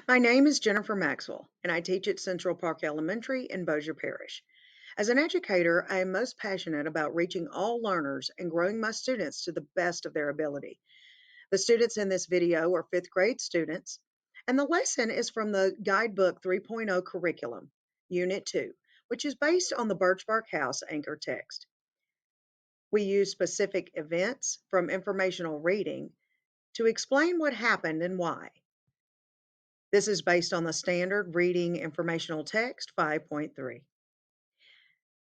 My name is Jennifer Maxwell, and I teach at Central Park Elementary in Bossier Parish. As an educator, I am most passionate about reaching all learners and growing my students to the best of their ability. The students in this video are fifth grade students, and the lesson is from the Guidebook 3.0 curriculum, Unit 2, which is based on the Birch Bark House anchor text. We use specific events from informational reading to explain what happened and why. This is based on the Standard Reading Informational Text 5.3.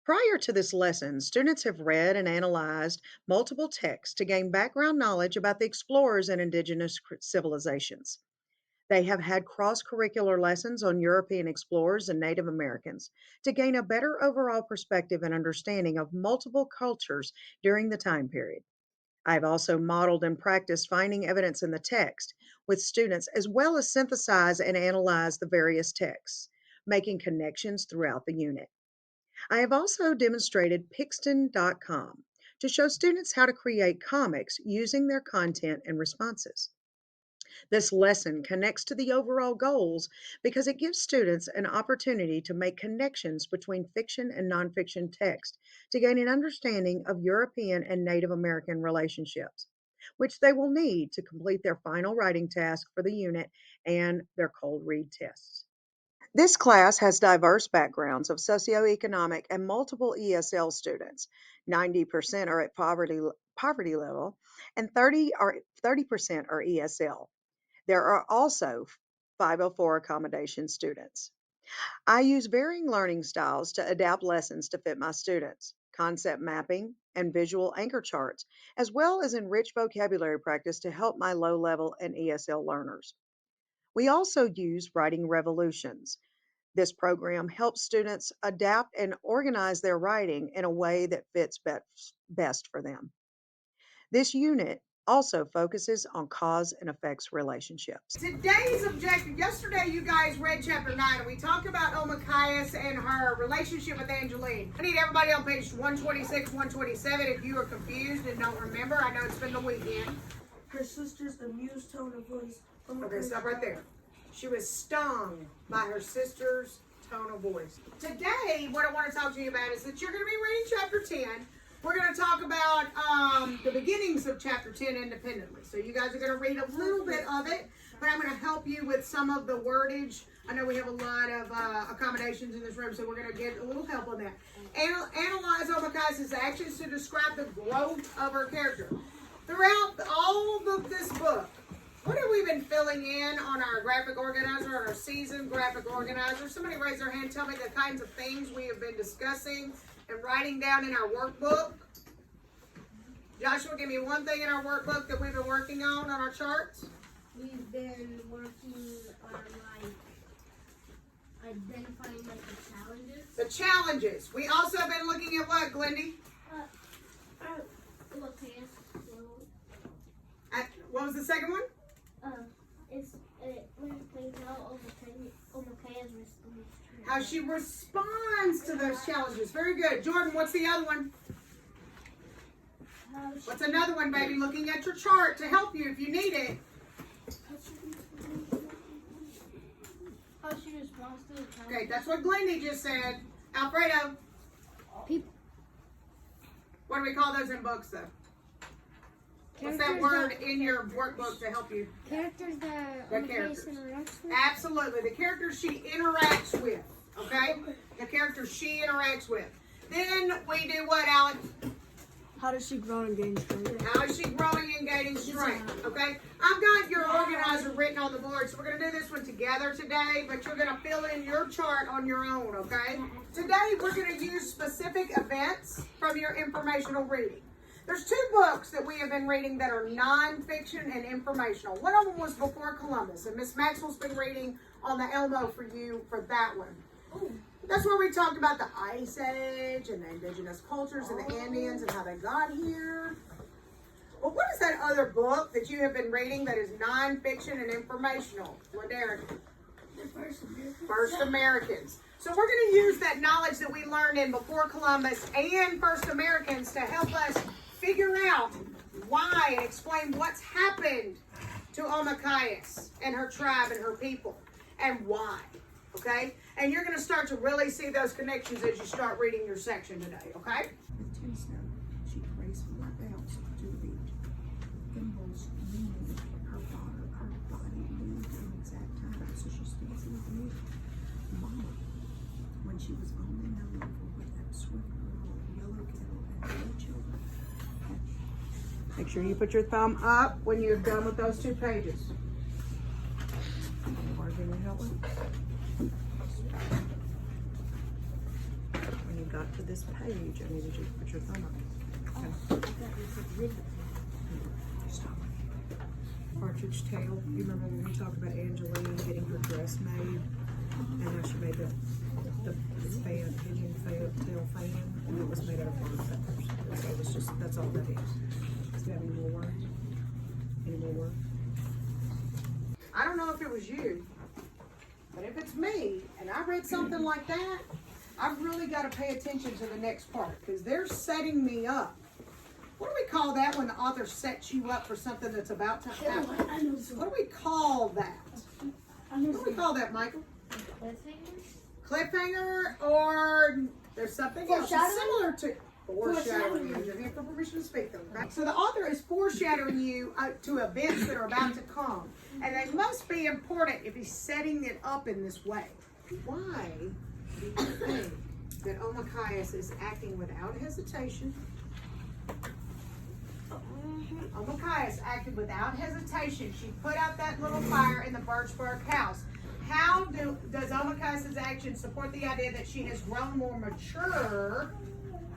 Prior to this lesson, students have read and analyzed multiple texts to gain background knowledge about the explorers and indigenous civilizations. They have had cross-curricular lessons on European explorers and Native Americans to gain a better overall perspective and understanding of multiple cultures during the time period. I've also modeled and practiced finding evidence in the text with students, as well as synthesize and analyze the various texts, making connections throughout the unit. I have also demonstrated Pixton.com to show students how to create comics using their content and responses. This lesson connects to the overall goals because it gives students an opportunity to make connections between fiction and nonfiction text to gain an understanding of European and Native American relationships, which they will need to complete their final writing task for the unit and their cold read tests. This class has diverse backgrounds of socioeconomic and multiple ESL students. 90% are at poverty level and 30% are ESL. There are also 504 accommodation students. I use varying learning styles to adapt lessons to fit my students, concept mapping, and visual anchor charts, as well as enrich vocabulary practice to help my low level and ESL learners. We also use writing revolutions. This program helps students adapt and organize their writing in a way that fits best for them. This unit also focuses on cause and effects relationships. Today's objective, yesterday you guys read chapter 9 and we talked about Omakaias and her relationship with Angeline. I need everybody on page 126, 127 if you are confused and don't remember. I know it's been the weekend. Her sister's amused tone of voice. Okay, stop right there. She was stung by her sister's tone of voice. Today, what I want to talk to you about is that you're going to be reading chapter 10. We're going to talk about the beginnings of chapter 10 independently. So you guys are going to read a little bit of it, but I'm going to help you with some of the wordage. I know we have a lot of accommodations in this room, so we're going to get a little help on that. Analyze Omakai's actions to describe the growth of her character. Throughout all of this book, what have we been filling in on our graphic organizer, on our season graphic organizer? Somebody raise their hand, tell me the kinds of things we have been discussing and writing down in our workbook. Joshua, give me one thing in our workbook that we've been working on our charts. We've been working on identifying the challenges. The challenges. We also have been looking at what, Glendy? What was the second one? How she responds to those challenges. Very good. Jordan, what's the other one? What's another one, baby? Looking at your chart to help you if you need it. How she responds to the challenges. Okay, that's what Glendy just said. Alfredo. People. What do we call those in books, though? What's that word in your workbook to help you? Characters that The characters. interacts with. Absolutely. The characters she interacts with. Okay? The characters she interacts with. Then we do what, Alex? How does she grow and gain strength? How is she growing and gaining strength? Okay? I've got your organizer written on the board, so we're going to do this one together today, but you're going to fill in your chart on your own, okay? Today, we're going to use specific events from your informational reading. There's two books that we have been reading that are nonfiction and informational. One of them was Before Columbus, and Miss Maxwell's been reading on the Elmo for you for that one. That's where we talked about the Ice Age and the indigenous cultures and the Indians and how they got here. Well, what is that other book that you have been reading that is nonfiction and informational? What, Derek? The First Americans. So we're going to use that knowledge that we learned in Before Columbus and First Americans to help us figure out why and explain what's happened to Omakaias and her tribe and her people. and why. Okay? And you're going to start to really see those connections as you start reading your section today. Okay? With tea snow, she gracefully bounced to the beach. Thimbles leaning her body moved in exact time, so she stood in the middle. Mama, when she was only known for with that swift girl, yellow kettle, and three children. Make sure you put your thumb up when you're done with those 2 pages. When you got to this page, I needed you to put your thumb up. Okay. Stop. Partridge tail. You remember when we talked about Angeline getting her dress made, and how she made the fan, pigeon tail fan, and it was made out of barn feathers. So it was just, that's all that is. Is there any more? Any more? I don't know if it was you, but if it's me, and I read something like that, I've really got to pay attention to the next part, because they're setting me up. What do we call that when the author sets you up for something that's about to happen? What do we call that? What do we call that, Michael? Cliffhanger, or there's something else similar to foreshadowing. You're here for permission to speak, though. Right? So the author is foreshadowing you to events that are about to come, and they must be important if he's setting it up in this way. Why do you think that Omachias is acting without hesitation? Omachias acted without hesitation. She put out that little fire in the Birchburg house. How does Omachias' action support the idea that she has grown more mature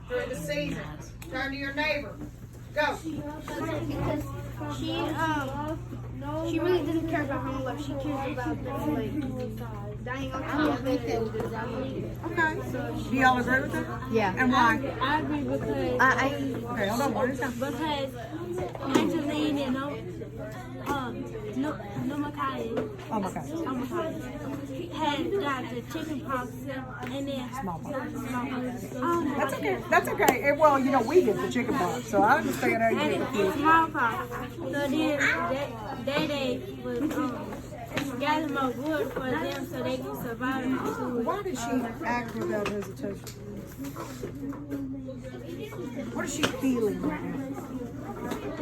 through the season? Turn to your neighbor. Go. Because she really doesn't care about her own life. She cares about the like dying on Okay. Do y'all agree with that? Yeah. And why? I agree because Okay, hold on. One at a time. because Angeline and Omachias had got the chicken pox and then smallpox. That's okay. That's okay. Well, you know, we get the chicken pox, so I understand how you get the And smallpox. So then they was gather more wood for them so they can survive. Why did she act without hesitation? What is she feeling right now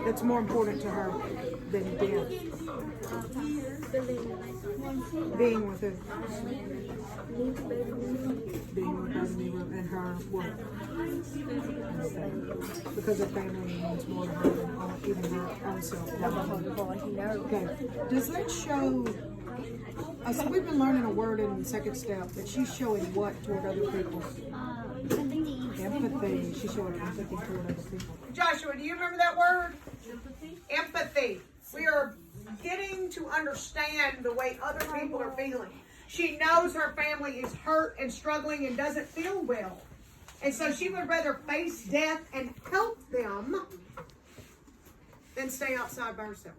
that's more important to her than death? Being with her. Being with her and her what? Because her family means more to her than even her own self. Okay. Does that show? So we've been learning a word in the second step that she's showing what toward other people? Empathy. She's showing empathy toward other people. Joshua, do you remember that word? Empathy. Empathy. We are getting to understand the way other people are feeling. She knows her family is hurt and struggling and doesn't feel well. And so she would rather face death and help them than stay outside by herself.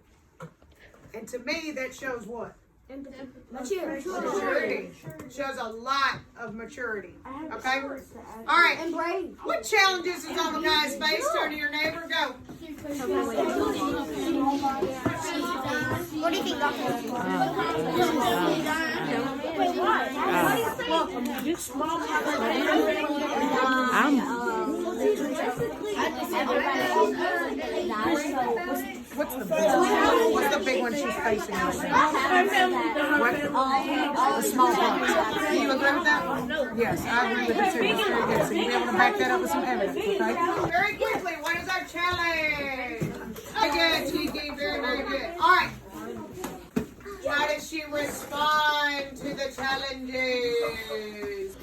And to me, that shows what? Maturity. Shows a lot of maturity. Okay? All right. What challenges is on the guy's face? Turn to your neighbor. Go. What do you think, Doctor? What's the big one she's facing right now? What? The smallpox. Do you agree with that? Yes, I agree with it too. That's very good. So you'll be able to back that up with some evidence, okay? Very quickly, what is our challenge? Very good, Tiki. Very, very good. All right. How does she respond to the challenges?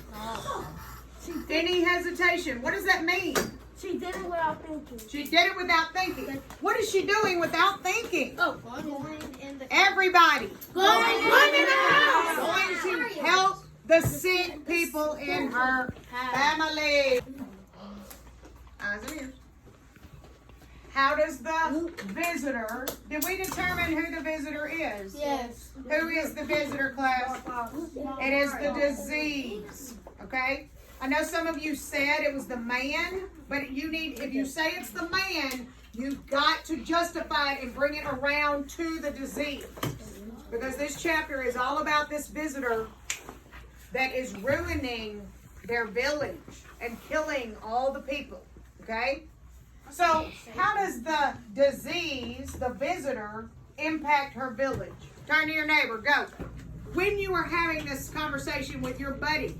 Any hesitation? What does that mean? She did it without thinking. She did it without thinking. What is she doing without thinking? Oh, going in the Everybody. going in the house. Going to help the sick people in her family. Eyes and ears. How does the visitor, did we determine who the visitor is? Yes. Who is the visitor, class? It is the disease, okay? I know some of you said it was the man, but you need, if you say it's the man, you've got to justify it and bring it around to the disease. Because this chapter is all about this visitor that is ruining their village and killing all the people. Okay? So, how does the disease, the visitor, impact her village? Turn to your neighbor, go. When you are having this conversation with your buddy,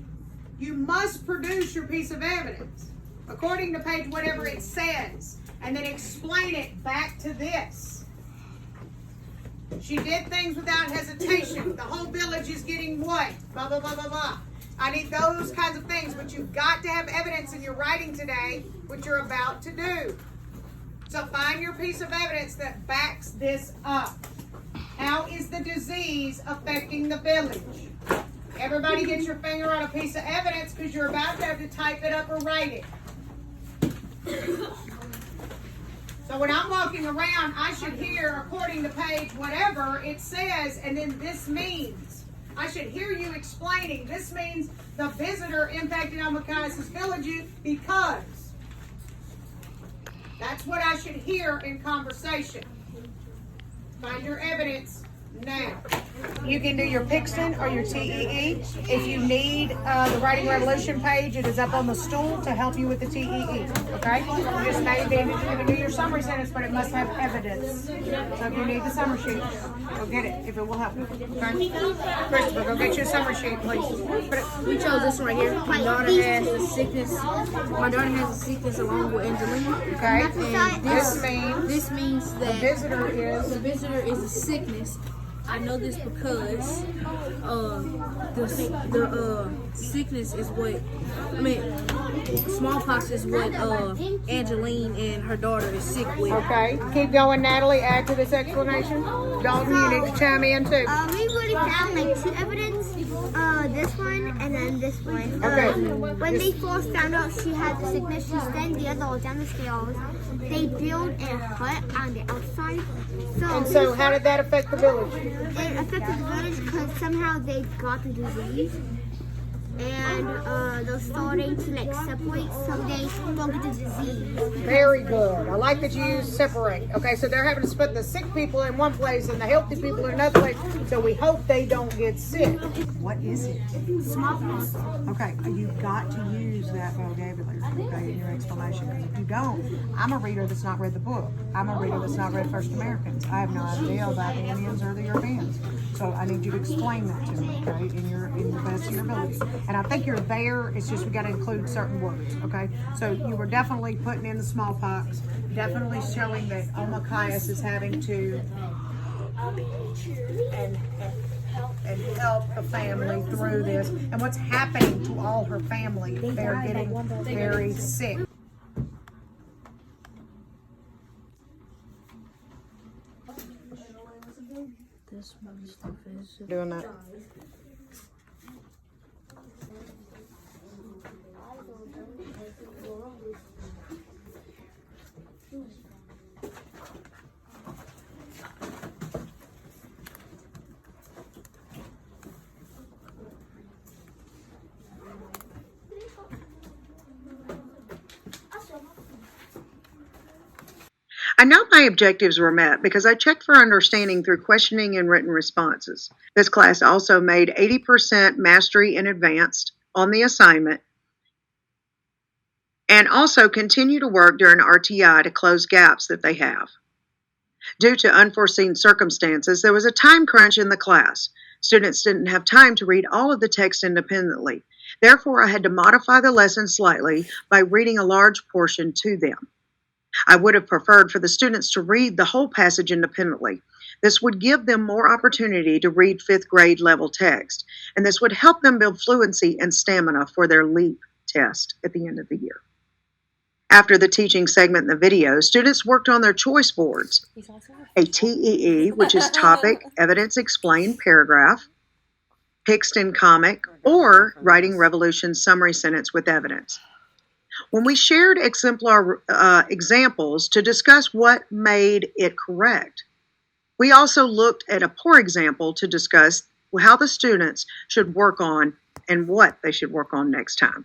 you must produce your piece of evidence according to page whatever it says, and then explain it back to this. She did things without hesitation. The whole village is getting what? Blah, blah, blah, blah, blah. I need those kinds of things, but you've got to have evidence in your writing today, which you're about to do. So find your piece of evidence that backs this up. How is the disease affecting the village? Everybody get your finger on a piece of evidence because you're about to have to type it up or write it. So when I'm walking around, I should hear, according to page whatever it says, and then this means. I should hear you explaining, this means the visitor impacted on Machias' village because. That's what I should hear in conversation. Find your evidence now. You can do your Pixton or your TEE. If you need the Writing Revolution page, it is up on the stool to help you with the TEE. Okay? You just may be able to do your summary sentence, but it must have evidence. So if you need the summary sheet, go get it if it will help you. Okay? Christopher, go get you a summary sheet, please. We chose this one right here. My daughter has a sickness. My daughter has a sickness along with Angelina. Okay? And this means the that visitor is. the visitor is a sickness. I know this because the sickness is what, smallpox is what Angeline and her daughter is sick with. Okay. Keep going, Natalie. Add to this explanation. Dalton, you need to chime in too. We really found like two evidence. This one and then this one. Okay. When they first found out she had the sickness, she sent the other down the stairs. They built a hut on the outside. And so how did that affect the village? It affected the village because somehow they got the disease. And they're starting to like separate so they don't get the disease. Very good. I like that you use separate. Okay, so they're having to put the sick people in one place and the healthy people in another place. So we hope they don't get sick. What is it? Smallpox. Okay, you've got to use that vocabulary, okay, in your explanation. Because if you don't, I'm a reader that's not read the book. I'm a reader that's not read First Americans. I have no idea about the Indians or the Europeans. So I need you to explain that to me, okay, in the best of your ability. And I think you're there. It's just we got to include certain words, okay? So you were definitely putting in the smallpox, definitely showing that Machias is having to and help the family through this. And what's happening to all her family? They're getting very sick. This one stuff is Doing that. I know my objectives were met because I checked for understanding through questioning and written responses. This class also made 80% mastery in advanced on the assignment and also continue to work during RTI to close gaps that they have. Due to unforeseen circumstances, there was a time crunch in the class. Students didn't have time to read all of the text independently. Therefore, I had to modify the lesson slightly by reading a large portion to them. I would have preferred for the students to read the whole passage independently. This would give them more opportunity to read 5th grade level text, and this would help them build fluency and stamina for their LEAP test at the end of the year. After the teaching segment in the video, students worked on their choice boards, a TEE, which is Topic, Evidence Explained Paragraph, Pixton Comic, or Writing Revolution Summary Sentence with Evidence. When we shared exemplar examples to discuss what made it correct, we also looked at a poor example to discuss how the students should work on and what they should work on next time.